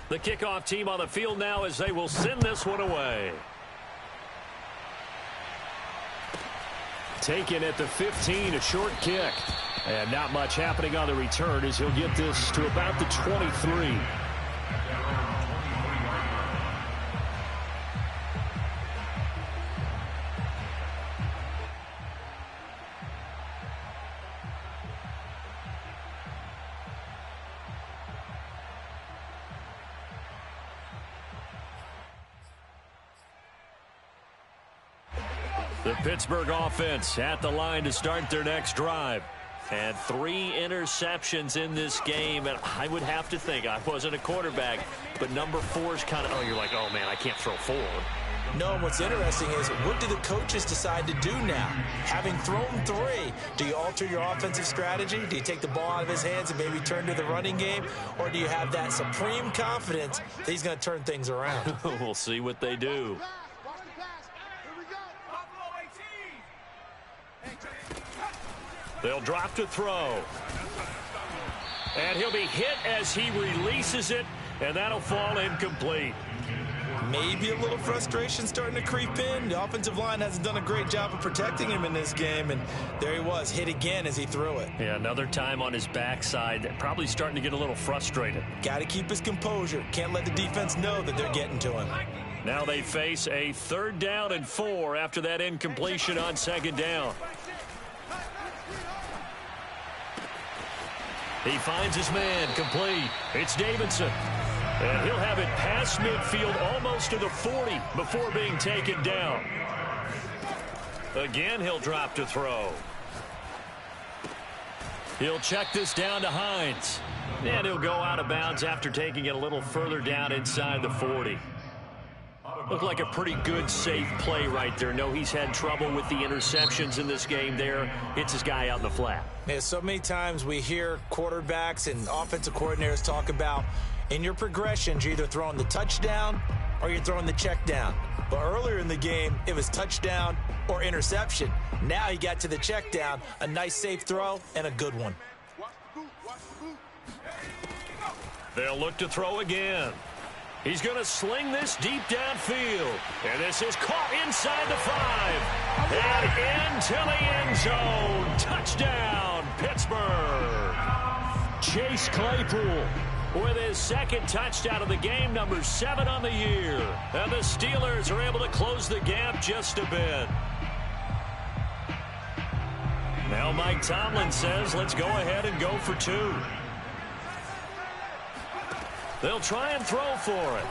The kickoff team on the field now as they will send this one away. Taken at the 15, a short kick. And not much happening on the return as he'll get this to about the 23. The Pittsburgh offense at the line to start their next drive. And 3 interceptions in this game. And I would have to think, I wasn't a quarterback, but number 4 is kind of, you're like, oh, man, I can't throw 4. No, and what's interesting is, what do the coaches decide to do now? Having thrown 3, do you alter your offensive strategy? Do you take the ball out of his hands and maybe turn to the running game? Or do you have that supreme confidence that he's going to turn things around? We'll see what they do. They'll drop to throw. And he'll be hit as he releases it, and that'll fall incomplete. Maybe a little frustration starting to creep in. The offensive line hasn't done a great job of protecting him in this game, and there he was, hit again as he threw it. Yeah, another time on his backside, probably starting to get a little frustrated. Got to keep his composure. Can't let the defense know that they're getting to him. Now they face a 3rd down and 4 after that incompletion on 2nd down. He finds his man, complete. It's Davidson. And he'll have it past midfield almost to the 40 before being taken down. Again, he'll drop to throw. He'll check this down to Hines. And he'll go out of bounds after taking it a little further down inside the 40. Looked like a pretty good, safe play right there. No, he's had trouble with the interceptions in this game there. Hits his guy out in the flat. Yeah, so many times we hear quarterbacks and offensive coordinators talk about, in your progressions, you're either throwing the touchdown or you're throwing the check down. But earlier in the game, it was touchdown or interception. Now he got to the check down, a nice safe throw, and a good one. They'll look to throw again. He's going to sling this deep downfield. And this is caught inside the 5. And into the end zone. Touchdown, Pittsburgh. Chase Claypool with his 2nd touchdown of the game, number 7 on the year. And the Steelers are able to close the gap just a bit. Now Mike Tomlin says, let's go ahead and go for 2. They'll try and throw for it.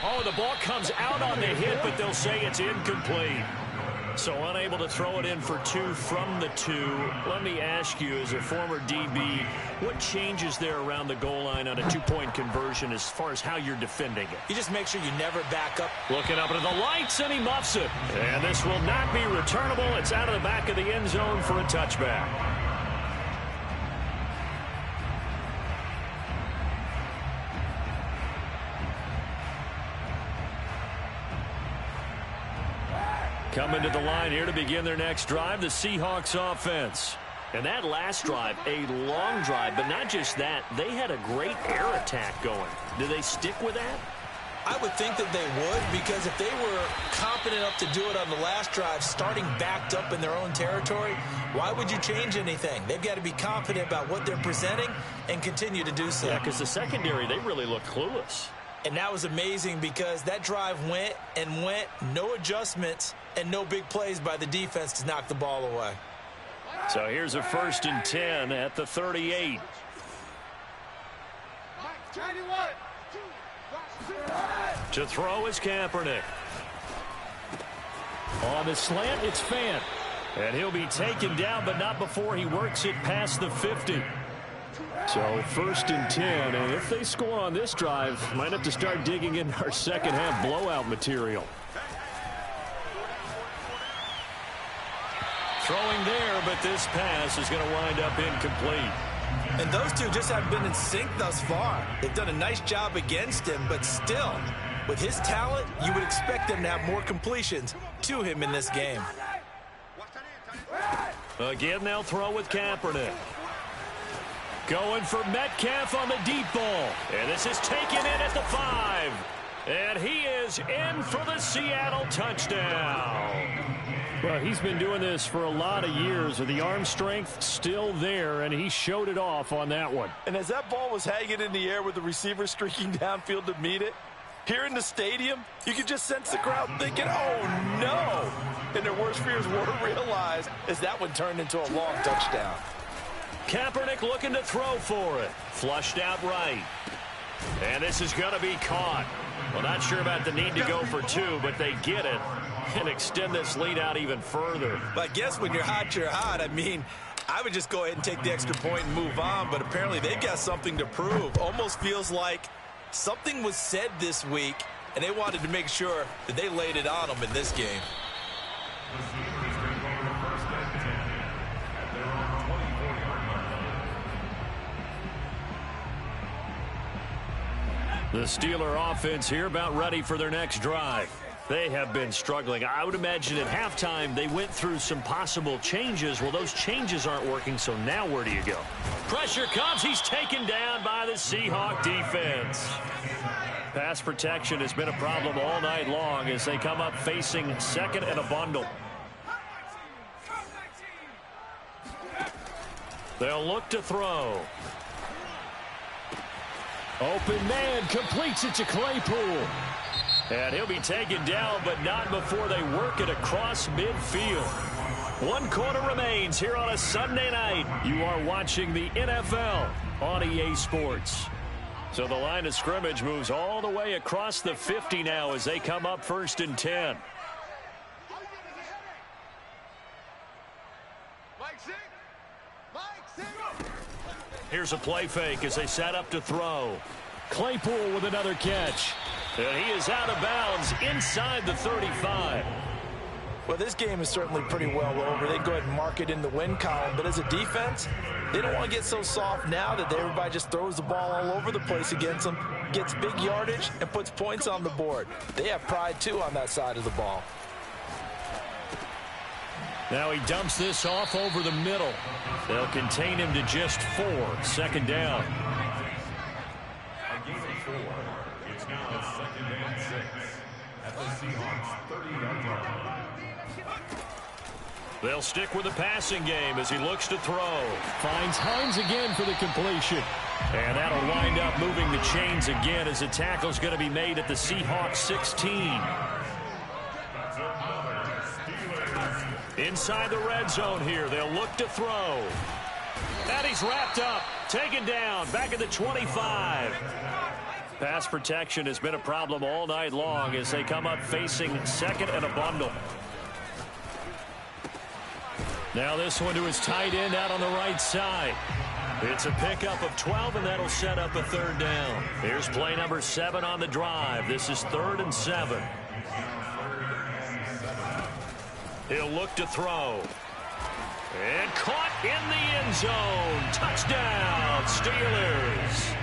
Oh, the ball comes out on the hit, but they'll say it's incomplete. So unable to throw it in for 2 from the 2. Let me ask you, as a former DB, what changes there around the goal line on a 2-point conversion as far as how you're defending it? You just make sure you never back up. Looking up into the lights, and he muffs it. And this will not be returnable. It's out of the back of the end zone for a touchback. Coming to the line here to begin their next drive, the Seahawks offense. And that last drive, a long drive, but not just that. They had a great air attack going. Do they stick with that? I would think that they would, because if they were confident enough to do it on the last drive, starting backed up in their own territory, why would you change anything? They've got to be confident about what they're presenting and continue to do so. Yeah, because the secondary, they really look clueless. And that was amazing because that drive went and went, no adjustments, and no big plays by the defense to knock the ball away. So here's a 1st and 10 at the 38. To throw is Kaepernick. On the slant, it's Fant. And he'll be taken down, but not before he works it past the 50. So 1st and 10, and if they score on this drive, might have to start digging in our second half blowout material. Throwing there, but this pass is going to wind up incomplete. And those two just haven't been in sync thus far. They've done a nice job against him, but still, with his talent, you would expect them to have more completions to him in this game. Again, they'll throw with Kaepernick. Going for Metcalf on the deep ball. And this is taken in at the 5. And he is in for the Seattle touchdown. Well, he's been doing this for a lot of years, with the arm strength still there, and he showed it off on that one. And as that ball was hanging in the air with the receiver streaking downfield to meet it, here in the stadium, you could just sense the crowd thinking, oh, no. And their worst fears were realized as that one turned into a long touchdown. Kaepernick looking to throw for it. Flushed out right. And this is going to be caught. Well, not sure about the need to go for 2, but they get it and extend this lead out even further. But I guess when you're hot, you're hot. I mean, I would just go ahead and take the extra point and move on, but apparently they've got something to prove. Almost feels like something was said this week, and they wanted to make sure that they laid it on them in this game. The Steeler offense here about ready for their next drive. They have been struggling. I would imagine at halftime they went through some possible changes. Well, those changes aren't working, so now where do you go? Pressure comes. He's taken down by the Seahawk defense. Pass protection has been a problem all night long as they come up facing second and a bundle. They'll look to throw. Open man completes it to Claypool. And he'll be taken down, but not before they work it across midfield. 1 quarter remains here on a Sunday night. You are watching the NFL on EA Sports. So the line of scrimmage moves all the way across the 50 now as they come up 1st and 10. Here's a play fake as they set up to throw. Claypool with another catch. And he is out of bounds inside the 35. Well, this game is certainly pretty well over. They go ahead and mark it in the win column. But as a defense, they don't want to get so soft now that everybody just throws the ball all over the place against them, gets big yardage, and puts points on the board. They have pride, too, on that side of the ball. Now he dumps this off over the middle. They'll contain him to just 4. 2nd down. A gain of 4. It's now 2nd and 6 at the Seahawks 30-yard line. They'll stick with the passing game as he looks to throw. Finds Hines again for the completion. And that'll wind up moving the chains again as the tackle's going to be made at the Seahawks 16. Inside the red zone here. They'll look to throw. And he's wrapped up. Taken down. Back at the 25. Pass protection has been a problem all night long as they come up facing second and a bundle. Now this one to his tight end out on the right side. It's a pickup of 12, and that'll set up a 3rd down. Here's play number 7 on the drive. This is 3rd and 7. He'll look to throw. And caught in the end zone. Touchdown, Steelers.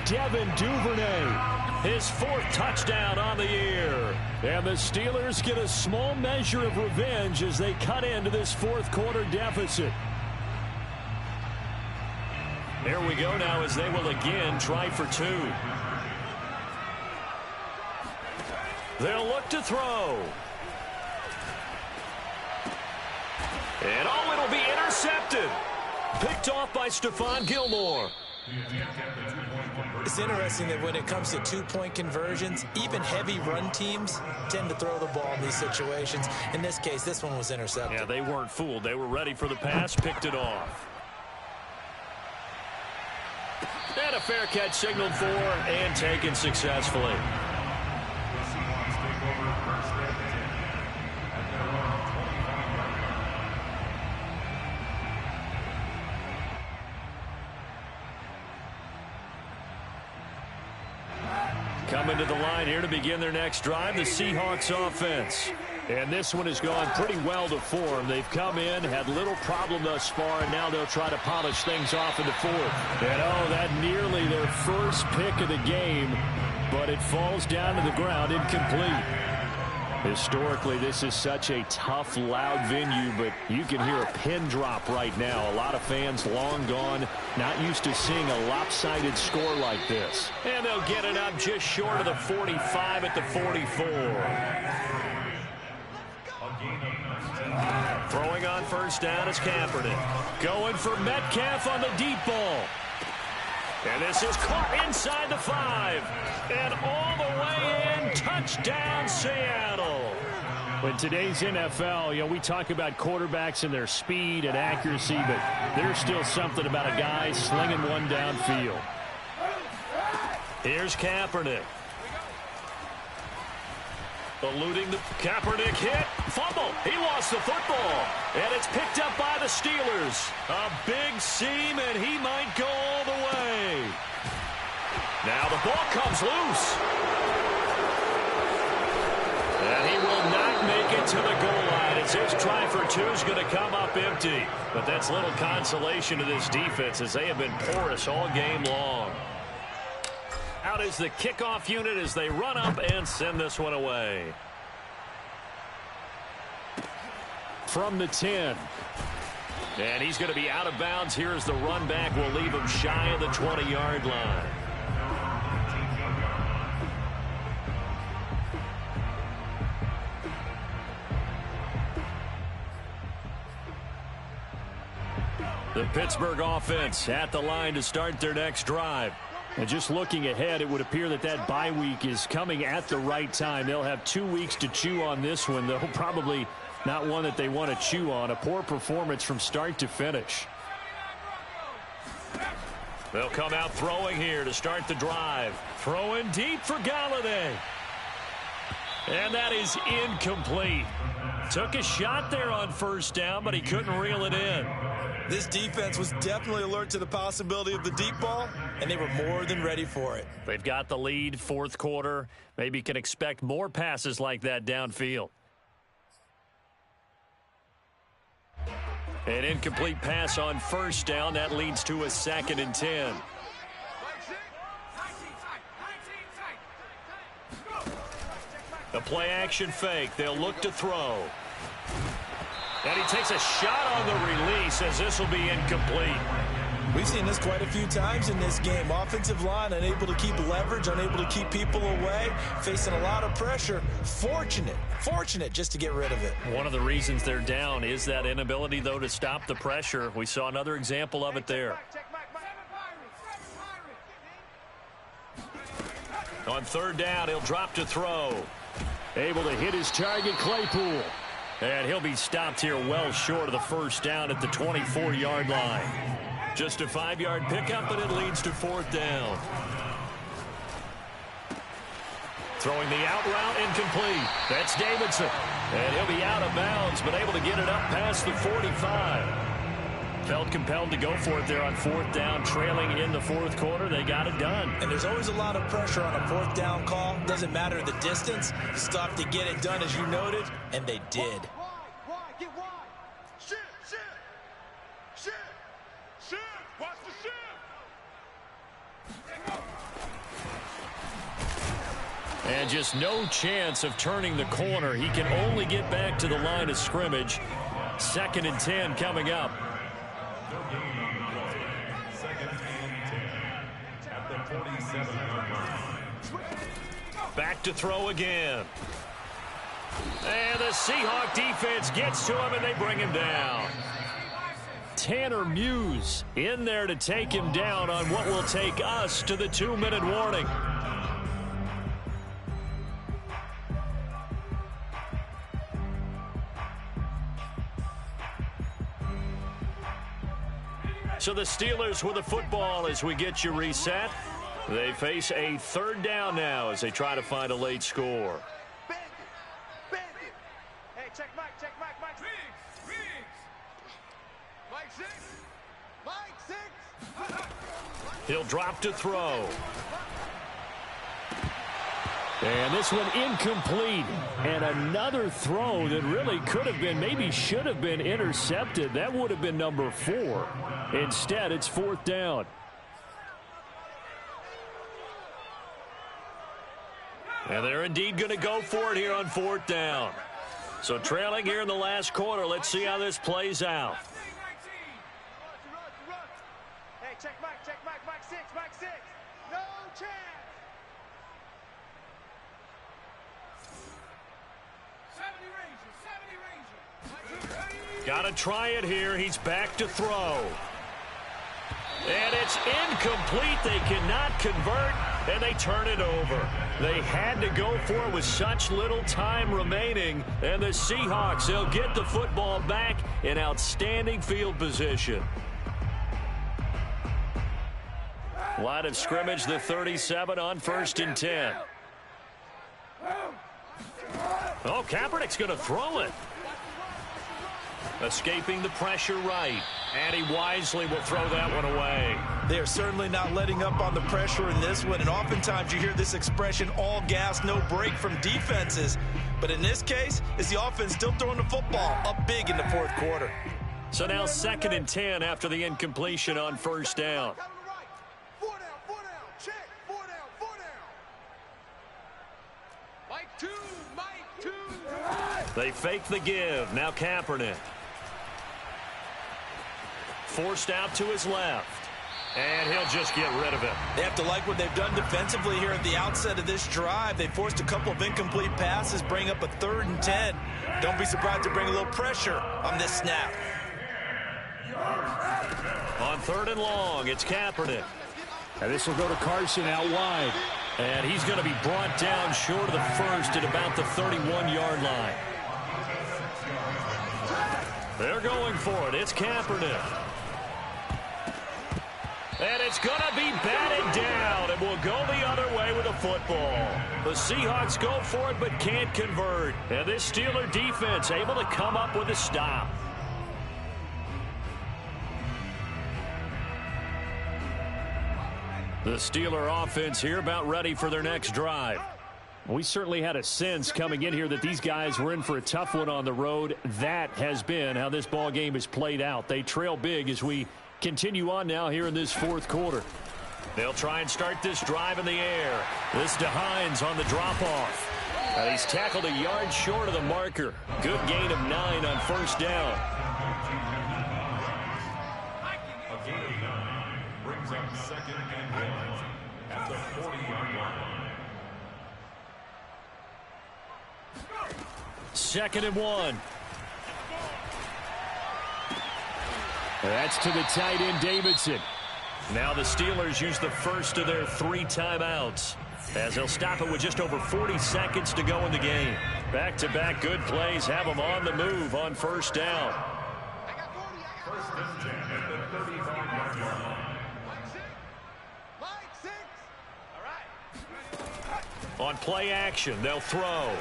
Devin Duvernay, his 4th touchdown on the year. And the Steelers get a small measure of revenge as they cut into this 4th quarter deficit. There we go now as they will again try for 2. They'll look to throw. And oh, it'll be intercepted. Picked off by Stephon Gilmore. It's interesting that when it comes to 2-point conversions, even heavy run teams tend to throw the ball in these situations. In this case, this one was intercepted. Yeah, they weren't fooled. They were ready for the pass, picked it off. And a fair catch signaled for and taken successfully. Coming to the line here to begin their next drive, the Seahawks offense. And this one has gone pretty well to form. They've come in, had little problem thus far, and now they'll try to polish things off in the 4th. And oh, that nearly their first pick of the game, but it falls down to the ground incomplete. Historically, this is such a tough, loud venue, but you can hear a pin drop right now. A lot of fans long gone, not used to seeing a lopsided score like this. And they'll get it up just short of the 45 at the 44. Throwing on first down is Kaepernick. Going for Metcalf on the deep ball. And this is caught inside the 5. And all the way in, touchdown Seattle. In today's NFL, we talk about quarterbacks and their speed and accuracy, but there's still something about a guy slinging one downfield. Here's Kaepernick. Eluding the Kaepernick hit. Fumble. He lost the football. And it's picked up by the Steelers. A big seam, and he might go all the way. Now the ball comes loose. And he will not make it to the goal line. It's his try for 2 is going to come up empty. But that's little consolation to this defense as they have been porous all game long. Out is the kickoff unit as they run up and send this one away. From the 10. And he's going to be out of bounds. Here's the run back. Will leave him shy of the 20-yard line. The Pittsburgh offense at the line to start their next drive. And just looking ahead, it would appear that bye week is coming at the right time. They'll have 2 weeks to chew on this one, though probably not one that they want to chew on. A poor performance from start to finish. They'll come out throwing here to start the drive. Throwing deep for Galladay. And that is incomplete. Took a shot there on first down, but he couldn't reel it in. This defense was definitely alert to the possibility of the deep ball, and they were more than ready for it. They've got the lead, fourth quarter. Maybe can expect more passes like that downfield. An incomplete pass on first down. That leads to a 2nd and 10. The play action fake. They'll look to throw. And he takes a shot on the release as this will be incomplete. We've seen this quite a few times in this game. Offensive line unable to keep leverage, unable to keep people away, facing a lot of pressure. Fortunate just to get rid of it. One of the reasons they're down is that inability, though, to stop the pressure. We saw another example of it there. On third down, he'll drop to throw. Able to hit his target, Claypool. And he'll be stopped here well short of the first down at the 24-yard line. Just a 5-yard pickup, and it leads to 4th down. Throwing the out route, incomplete. That's Davidson. And he'll be out of bounds, but able to get it up past the 45. Felt compelled to go for it there on 4th down, trailing in the 4th quarter. They got it done. And there's always a lot of pressure on a 4th down call. Doesn't matter the distance. You still have to get it done, as you noted, and they did. Get wide. Shift. Watch the shift. And just no chance of turning the corner. He can only get back to the line of scrimmage. 2nd and 10 coming up. Back to throw again. And the Seahawk defense gets to him, and they bring him down. Tanner Muse in there to take him down on what will take us to the 2-minute warning. So the Steelers with the football as we get you reset. They face a 3rd down now as they try to find a late score. Bandit. Hey, check Mike. Mike 6. He'll drop to throw. And this one incomplete. And another throw that really could have been, maybe should have been intercepted. That would have been number 4. Instead, it's 4th down. And they're indeed going to go for it here on 4th down. So trailing here in the last quarter. Let's see how this plays out. Hey, check Mike 6, Mike 6. No chance. Got to try it here. He's back to throw. And it's incomplete. They cannot convert, and they turn it over. They had to go for it with such little time remaining. And the Seahawks, they'll get the football back in outstanding field position. Line of scrimmage, the 37 on 1st and 10. Oh, Kaepernick's going to throw it. Escaping the pressure right. And he wisely will throw that one away. They're certainly not letting up on the pressure in this one. And oftentimes you hear this expression, all gas, no break from defenses. But in this case, is the offense still throwing the football up big in the 4th quarter. So now 2nd and 10 after the incompletion on 1st down. 4 down, check, 4 down. Mike 2. They fake the give. Now Kaepernick. Forced out to his left. And he'll just get rid of it. They have to like what they've done defensively here at the outset of this drive. They forced a couple of incomplete passes, bring up a 3rd and 10. Don't be surprised to bring a little pressure on this snap. On 3rd and long, it's Kaepernick. And this will go to Carson out wide. And he's going to be brought down short of the first at about the 31-yard line. They're going for it. It's Kaepernick. And it's going to be batted down, and will go the other way with the football. The Seahawks go for it but can't convert. And this Steeler defense able to come up with a stop. The Steeler offense here about ready for their next drive. We certainly had a sense coming in here that these guys were in for a tough one on the road. That has been how this ball game has played out. They trail big as we continue on now here in this 4th quarter. They'll try and start this drive in the air. This to Hines on the drop-off. And he's tackled a yard short of the marker. Good gain of 9 on 1st down. A gain of 9 brings up 2nd and 1 at the 40-yard line. 2nd and 1. That's to the tight end, Davidson. Now the Steelers use the first of their 3 timeouts, as they'll stop it with just over 40 seconds to go in the game. Back-to-back good plays have them on the move on 1st down. 1st and 10 at the 35-yard line. Mike 6. All right. On play action, they'll throw.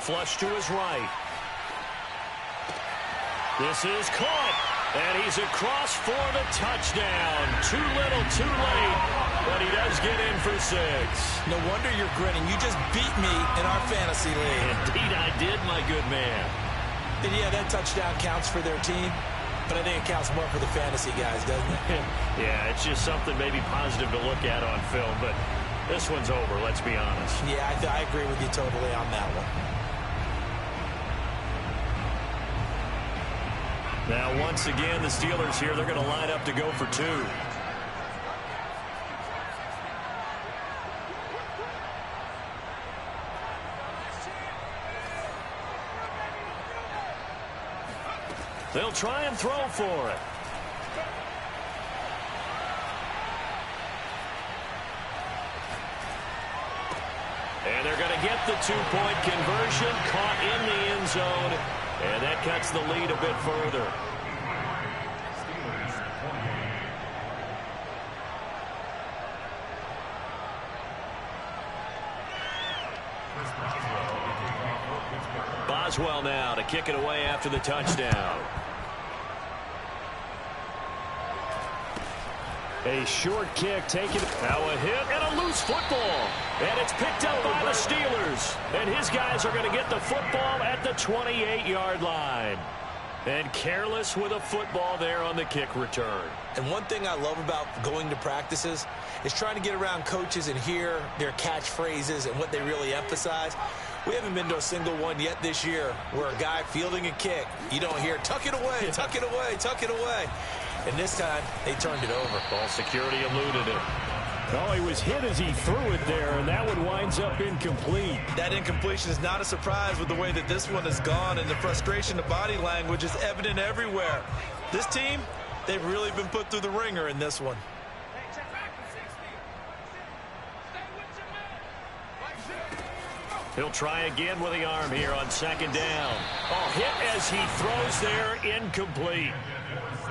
Flush to his right. This is caught, and he's across for the touchdown. Too little, too late, but he does get in for 6. No wonder you're grinning. You just beat me in our fantasy league. Indeed I did, my good man. And yeah, that touchdown counts for their team, but I think it counts more for the fantasy guys, doesn't it? Yeah, it's just something maybe positive to look at on film, but this one's over, let's be honest. Yeah, I agree with you totally on that one. Now, once again, the Steelers here, they're going to line up to go for 2. They'll try and throw for it. And they're going to get the 2-point conversion, caught in the end zone. And that cuts the lead a bit further. Boswell now to kick it away after the touchdown. A short kick taken. Now a hit and a loose football. And it's picked up by the Steelers. And his guys are going to get the football at the 28-yard line. And careless with a football there on the kick return. And one thing I love about going to practices is trying to get around coaches and hear their catchphrases and what they really emphasize. We haven't been to a single one yet this year where a guy fielding a kick, you don't hear, tuck it away, tuck it away, tuck it away. And this time, they turned it over. Ball security eluded him. Oh, he was hit as he threw it there, and that one winds up incomplete. That incompletion is not a surprise with the way that this one has gone, and the frustration of body language is evident everywhere. This team, they've really been put through the ringer in this one. He'll try again with the arm here on second down. Oh, hit as he throws there, incomplete.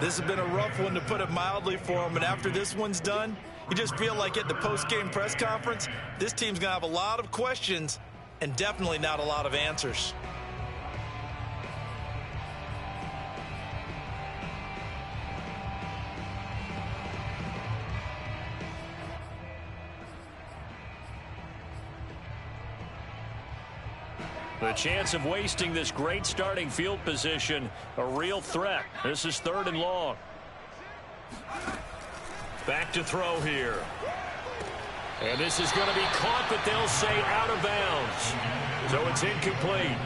This has been a rough one, to put it mildly, for him, and after this one's done, you just feel like at the post-game press conference, this team's going to have a lot of questions and definitely not a lot of answers. The chance of wasting this great starting field position, a real threat. This is 3rd and long. Back to throw here. And this is going to be caught, but they'll say out of bounds. So it's incomplete.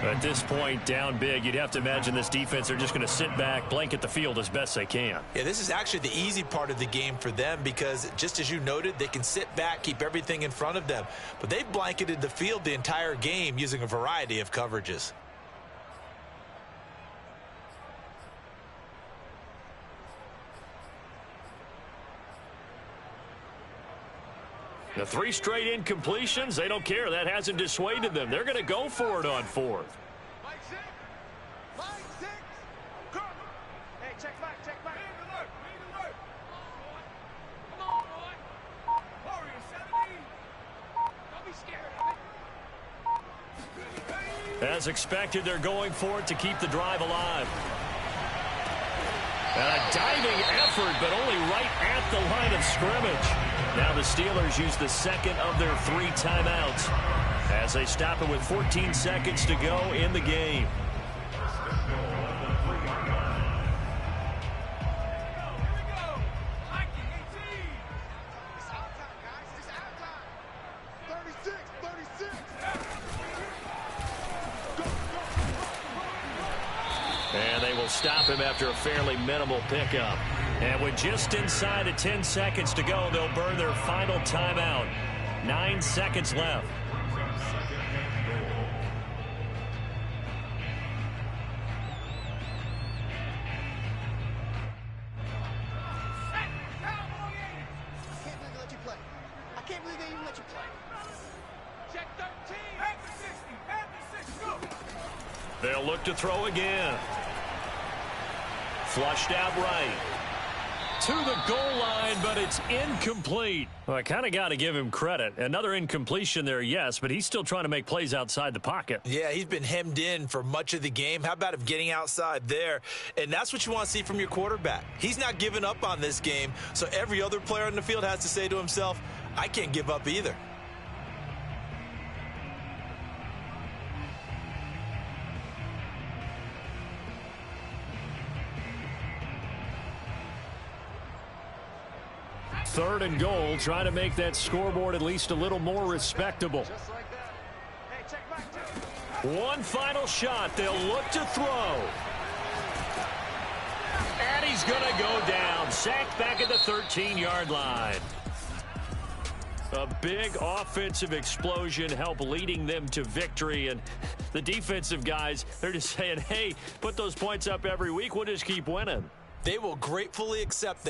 At this point, down big, you'd have to imagine this defense are just going to sit back, blanket the field as best they can. Yeah, this is actually the easy part of the game for them because, just as you noted, they can sit back, keep everything in front of them. But they've blanketed the field the entire game using a variety of coverages. The 3 straight incompletions, they don't care. That hasn't dissuaded them. They're going to go for it on 4th. Hey, check back, check back. Don't be scared of it. As expected, they're going for it to keep the drive alive. And a diving effort, but only right at the line of scrimmage. Now the Steelers use the second of their 3 timeouts as they stop it with 14 seconds to go in the game. And they will stop him after a fairly minimal pickup. And with just inside of 10 seconds to go, they'll burn their final timeout. 9 seconds left. They'll look to throw again. Flushed out right. To the goal line, but it's incomplete. Well, I kind of got to give him credit. Another incompletion there, yes, but he's still trying to make plays outside the pocket. Yeah, he's been hemmed in for much of the game. How about him getting outside there? And that's what you want to see from your quarterback. He's not giving up on this game, so every other player on the field has to say to himself, I can't give up either. Third and goal, trying to make that scoreboard at least a little more respectable. Just like that. Hey, check back, check. One final shot. They'll look to throw. And he's going to go down. Sacked back at the 13-yard line. A big offensive explosion helped leading them to victory. And the defensive guys, they're just saying, hey, put those points up every week. We'll just keep winning. They will gratefully accept them